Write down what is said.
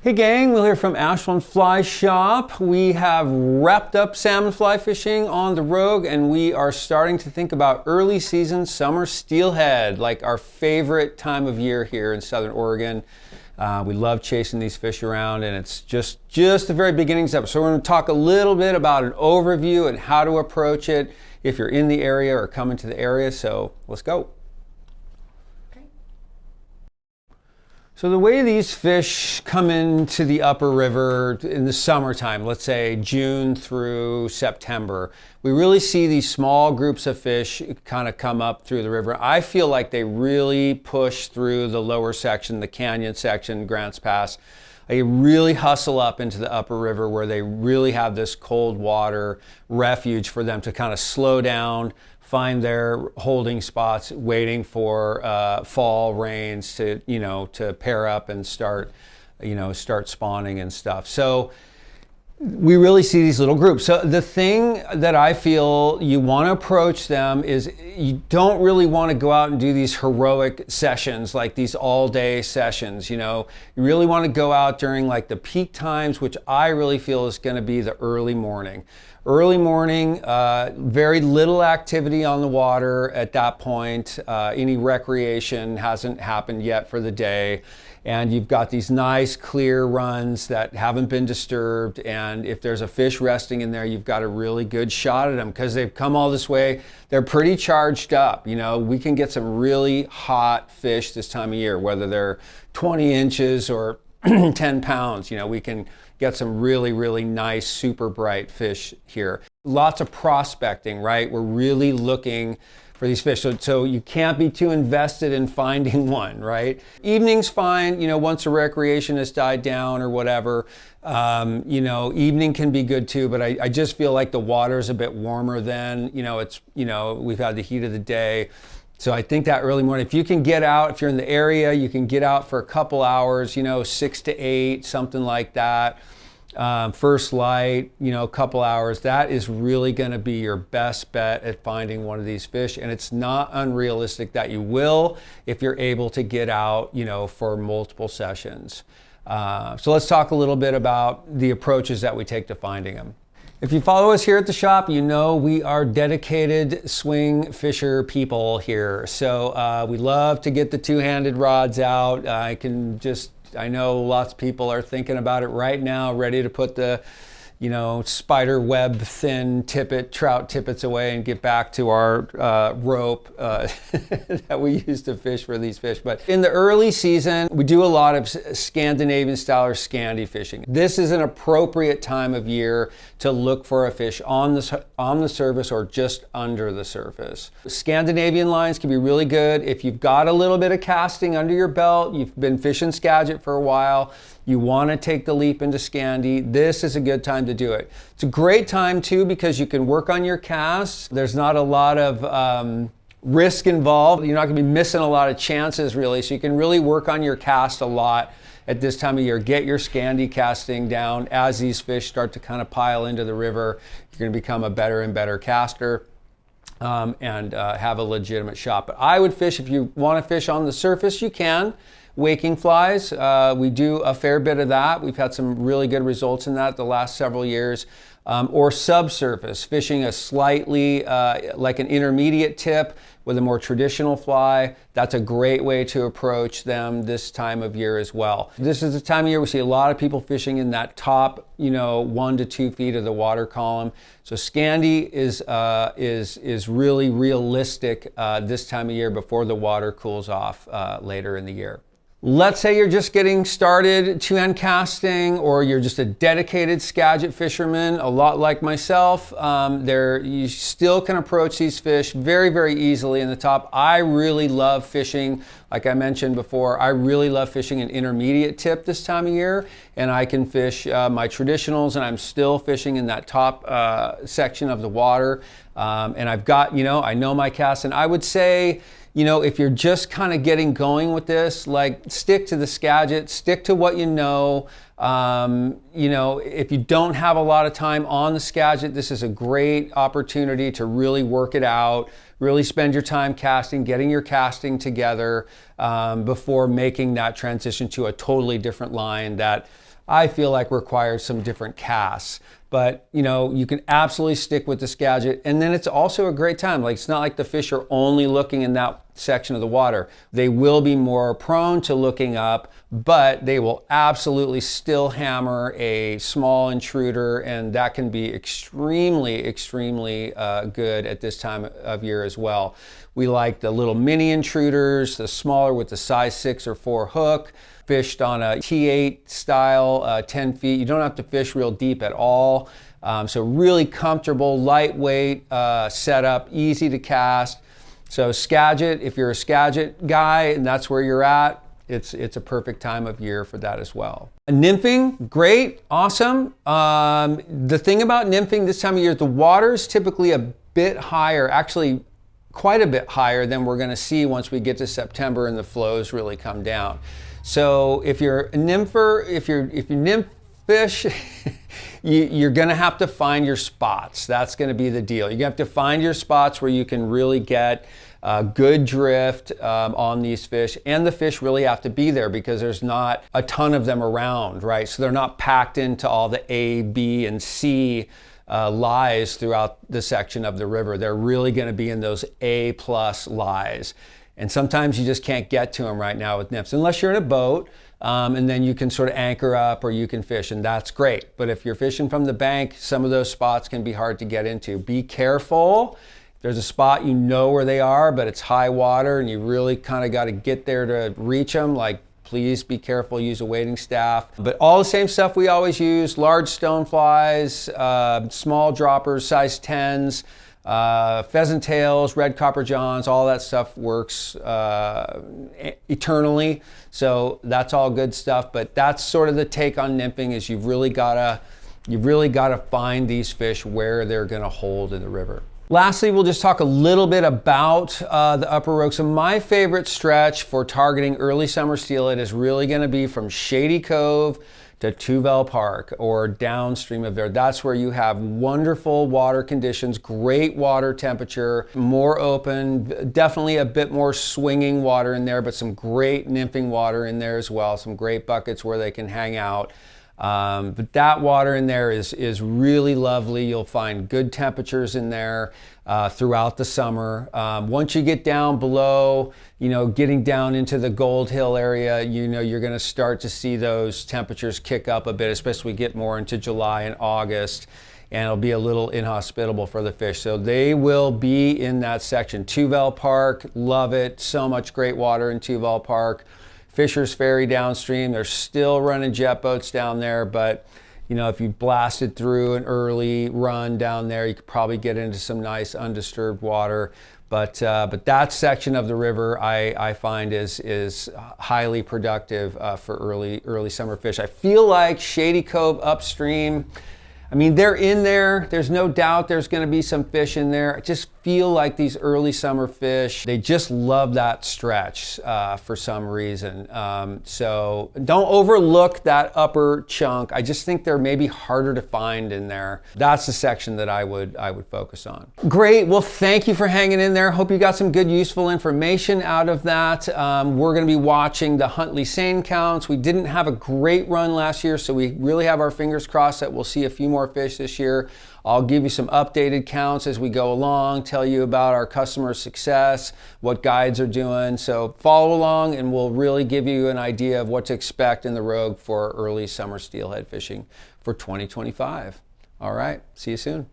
Hey gang, Will here from Ashland Fly Shop. We have wrapped up salmon fly fishing on the Rogue and we are starting to think about early season summer steelhead, like our favorite time of year here in Southern Oregon. We love chasing these fish around and it's just the very beginnings of it. So we're going to talk a little bit about an overview and how to approach it if you're in the area or coming to the area. So let's go. So the way these fish come into the upper river in the summertime, let's say June through September, we really see these small groups of fish kind of come up through the river. I feel like they really push through the lower section, the canyon section, Grants Pass. They really hustle up into the upper river where they really have this cold water refuge for them to kind of slow down, find their holding spots, waiting for fall rains to, to pair up and start spawning and stuff. So we really see these little groups. So the thing that I feel you want to approach them is you don't really want to go out and do these heroic sessions, like these all-day sessions. You really want to go out during like the peak times, which I really feel is going to be the early morning. Early morning, very little activity on the water at that point. Any recreation hasn't happened yet for the day. And you've got these nice clear runs that haven't been disturbed. And if there's a fish resting in there, you've got a really good shot at them because they've come all this way. They're pretty charged up. We can get some really hot fish this time of year, whether they're 20 inches or 10 pounds. We can get some really, really nice, super bright fish here. Lots of prospecting, right? We're really looking for these fish. So you can't be too invested in finding one, right? Evening's fine, once the recreation has died down or whatever. Evening can be good too, but I just feel like the water's a bit warmer then. We've had the heat of the day. So I think that early morning, if you can get out, if you're in the area, you can get out for a couple hours, 6 to 8, something like that. First light, a couple hours, that is really going to be your best bet at finding one of these fish. And it's not unrealistic that you will if you're able to get out, for multiple sessions. So let's talk a little bit about the approaches that we take to finding them. If you follow us here at the shop, we are dedicated swing fisher people here. So we love to get the two-handed rods out. I know lots of people are thinking about it right now, ready to put the, spider web thin trout tippets away and get back to our rope that we use to fish for these fish. But in the early season, we do a lot of Scandinavian style or Scandi fishing. This is an appropriate time of year to look for a fish on the surface or just under the surface. Scandinavian lines can be really good if you've got a little bit of casting under your belt, you've been fishing Skagit for a while, you want to take the leap into Scandi, this is a good time to do it. It's a great time too because you can work on your casts. There's not a lot of risk involved. You're not going to be missing a lot of chances really, so you can really work on your cast a lot at this time of year. Get your Scandi casting down. As these fish start to kind of pile into the river, you're going to become a better and better caster and have a legitimate shot. But I would fish, if you want to fish on the surface, you can. Waking flies, we do a fair bit of that. We've had some really good results in that the last several years. Or subsurface, fishing a slightly, like an intermediate tip with a more traditional fly. That's a great way to approach them this time of year as well. This is the time of year we see a lot of people fishing in that top, 1 to 2 feet of the water column. So Scandi is really realistic this time of year before the water cools off later in the year. Let's say you're just getting started two-hand casting, or you're just a dedicated Skagit fisherman, a lot like myself. You still can approach these fish very, very easily in the top. I really love fishing, like I mentioned before, I really love fishing an intermediate tip this time of year, and I can fish my traditionals, and I'm still fishing in that top section of the water. And I've got, I know my cast, and I would say, if you're just kind of getting going with this, like stick to the Skagit, stick to what you know. If you don't have a lot of time on the Skagit, this is a great opportunity to really work it out, really spend your time casting, getting your casting together before making that transition to a totally different line that I feel like requires some different casts. But you know, you can absolutely stick with the Skagit, and then it's also a great time. Like, it's not like the fish are only looking in that section of the water. They will be more prone to looking up, but they will absolutely still hammer a small intruder, and that can be extremely good at this time of year as well. We like the little mini intruders, the smaller with the size 6 or 4 hook, fished on a T8 style, 10 feet. You don't have to fish real deep at all. So really comfortable, lightweight setup, easy to cast. So Skagit, if you're a Skagit guy and that's where you're at, it's a perfect time of year for that as well. Nymphing, great, awesome. The thing about nymphing this time of year, the water is typically a bit higher, actually quite a bit higher than we're gonna see once we get to September and the flows really come down. So if you're a nympher, if you nymph fish, you're gonna have to find your spots. That's gonna be the deal. You have to find your spots where you can really get good drift on these fish, and the fish really have to be there because there's not a ton of them around, right? So they're not packed into all the A, B, and C lies throughout the section of the river. They're really gonna be in those A+ lies. And sometimes you just can't get to them right now with nymphs, unless you're in a boat, and then you can sort of anchor up or you can fish, and that's great. But if you're fishing from the bank, some of those spots can be hard to get into. Be careful. If there's a spot, you know where they are, but it's high water and you really kind of got to get there to reach them, like, please be careful, use a wading staff. But all the same stuff we always use: large stoneflies, small droppers, size 10s, pheasant tails, red copper johns, all that stuff works eternally. So that's all good stuff. But that's sort of the take on nymphing, is you've really gotta find these fish where they're gonna hold in the river. Lastly, we'll just talk a little bit about the Upper Rogue. So my favorite stretch for targeting early summer steelhead is really gonna be from Shady Cove to Tuvell Park or downstream of there. That's where you have wonderful water conditions, great water temperature, more open, definitely a bit more swinging water in there, but some great nymphing water in there as well, some great buckets where they can hang out. But that water in there is really lovely. You'll find good temperatures in there throughout the summer. Once you get down below, getting down into the Gold Hill area, you're going to start to see those temperatures kick up a bit, especially as we get more into July and August, and it'll be a little inhospitable for the fish. So they will be in that section. Tuvell Park, love it. So much great water in Tuvell Park. Fisher's Ferry downstream, they're still running jet boats down there, but if you blasted through an early run down there, you could probably get into some nice undisturbed water. But that section of the river I find is highly productive for early summer fish. I feel like Shady Cove upstream, they're in there. There's no doubt there's going to be some fish in there. I just feel like these early summer fish, they just love that stretch for some reason. So don't overlook that upper chunk. I just think they're maybe harder to find in there. That's the section that I would focus on. Great. Well, thank you for hanging in there. Hope you got some good, useful information out of that. We're going to be watching the Huntley seine counts. We didn't have a great run last year, so we really have our fingers crossed that we'll see a few more fish this year. I'll give you some updated counts as we go along, tell you about our customer success, what guides are doing. So follow along and we'll really give you an idea of what to expect in the Rogue for early summer steelhead fishing for 2025. All right, see you soon.